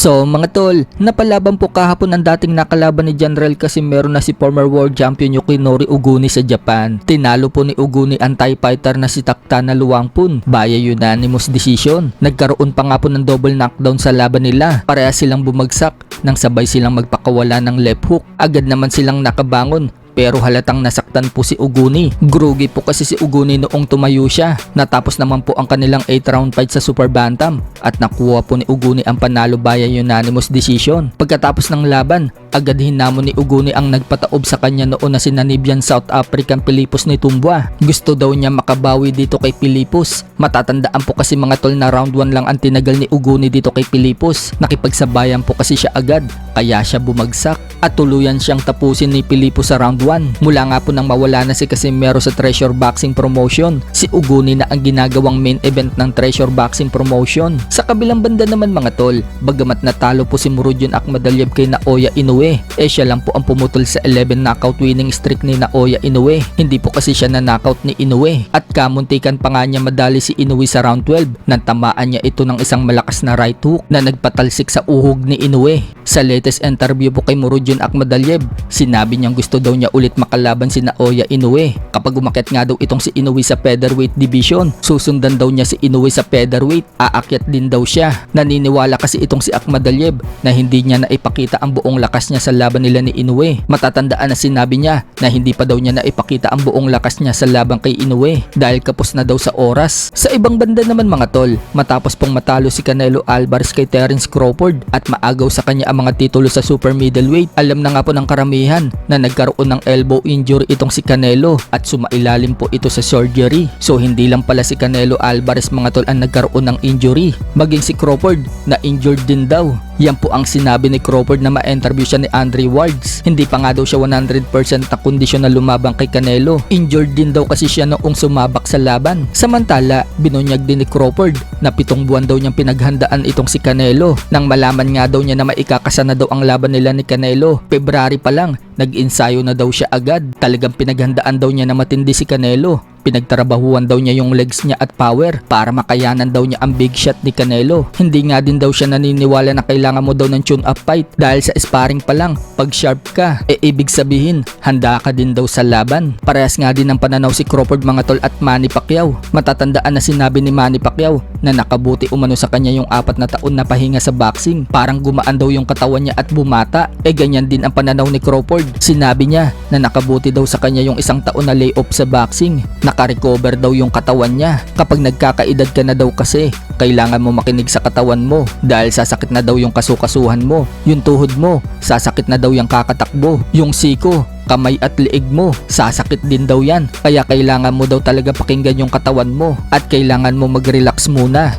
So mga tol, napalaban po kahapon ang dating nakalaban ni General Casimero na si former world champion Yukimori Oguni sa Japan. Tinalo po ni Oguni ang Thai fighter na si Taktana Luangpun via unanimous decision. Nagkaroon pa nga po ng double knockdown sa laban nila. Pareha silang bumagsak nang sabay silang magpakawala ng left hook. Agad naman silang nakabangon. Pero halatang nasaktan po si Oguni. Grugi po kasi si Oguni noong tumayo siya. Natapos naman po ang kanilang 8 round fight sa Super Bantam at nakuha po ni Oguni ang panalo via unanimous decision. Pagkatapos ng laban, agad hinamon ni Oguni ang nagpataob sa kanya noon na si Namibian South African Philippus Nitumbua. Gusto daw niya makabawi dito kay Philippus. Matatandaan po kasi mga tol na round 1 lang ang tinagal ni Oguni dito kay Philippus. Nakipagsabayan po kasi siya agad, kaya siya bumagsak at tuluyan siyang tapusin ni Philippus sa round 1. Mula nga po nang mawala na si Casimero sa Treasure Boxing Promotion, si Oguni na ang ginagawang main event ng Treasure Boxing Promotion. Sa kabilang banda naman mga tol, bagamat natalo po si Murodjon Akhmadaliev kay Naoya Inoue, siya lang po ang pumutol sa 11 knockout winning streak ni Naoya Inoue. Hindi po kasi siya na knockout ni Inoue at kamuntikan pa nga niya madali si Inoue sa round 12 nang tamaan niya ito ng isang malakas na right hook na nagpatalsik sa uhog ni Inoue. Sa latest interview po kay Murodjon Akhmadaliev, sinabi niyang gusto daw niya ulit makalaban si Naoya Inoue. Kapag umakyat nga daw itong si Inoue sa featherweight division, susundan daw niya si Inoue sa featherweight. Aakyat din daw siya. Naniniwala kasi itong si Akhmadaliev na hindi niya naipakita ang buong lakas niya sa laban nila ni Inoue. Matatandaan na sinabi niya na hindi pa daw niya naipakita ang buong lakas niya sa laban kay Inoue dahil kapos na daw sa oras. Sa ibang banda naman mga tol, matapos pong matalo si Canelo Alvarez kay Terence Crawford at maagaw sa kanya ang mga titulo sa super middleweight, alam na nga po ng karamihan na nagkaroon ng elbow injury itong si Canelo at sumailalim po ito sa surgery. So hindi lang pala si Canelo Alvarez mga tol ang nagkaroon ng injury, maging si Crawford na injured din daw. Yan po ang sinabi ni Crawford na ma-interview siya ni Andre Wards. Hindi pa nga daw siya 100% na kondisyon na lumabang kay Canelo. Injured din daw kasi siya noong sumabak sa laban. Samantala, binunyag din ni Crawford na 7 buwan daw niyang pinaghandaan itong si Canelo. Nang malaman nga daw niya na maikakasa na daw ang laban nila ni Canelo, February pa lang, nag-ensayo na daw siya agad. Talagang pinaghandaan daw niya na matindi si Canelo. Pinagtrabahuan daw niya yung legs niya at power para makayanan daw niya ang big shot ni Canelo. Hindi nga din daw siya naniniwala na kailangan mo daw ng tune-up fight dahil sa sparring pa lang, pag sharp ka, ibig sabihin, handa ka din daw sa laban. Parehas nga din ang pananaw si Crawford mga tol at Manny Pacquiao. Matatandaan na sinabi ni Manny Pacquiao na nakabuti umano sa kanya yung 4 na taon na pahinga sa boxing. Parang gumaan daw yung katawan niya at bumata. Ganyan din ang pananaw ni Crawford. Sinabi niya na nakabuti daw sa kanya yung 1 taon na layoff sa boxing. Naka-recover daw yung katawan niya. Kapag nagkakaedad ka na daw kasi, kailangan mo makinig sa katawan mo dahil sasakit na daw yung kasukasuhan mo. Yung tuhod mo, sasakit na daw yung kakatakbo. Yung siko, kamay at liig mo, sasakit din daw yan. Kaya kailangan mo daw talaga pakinggan yung katawan mo at kailangan mo mag-relax muna.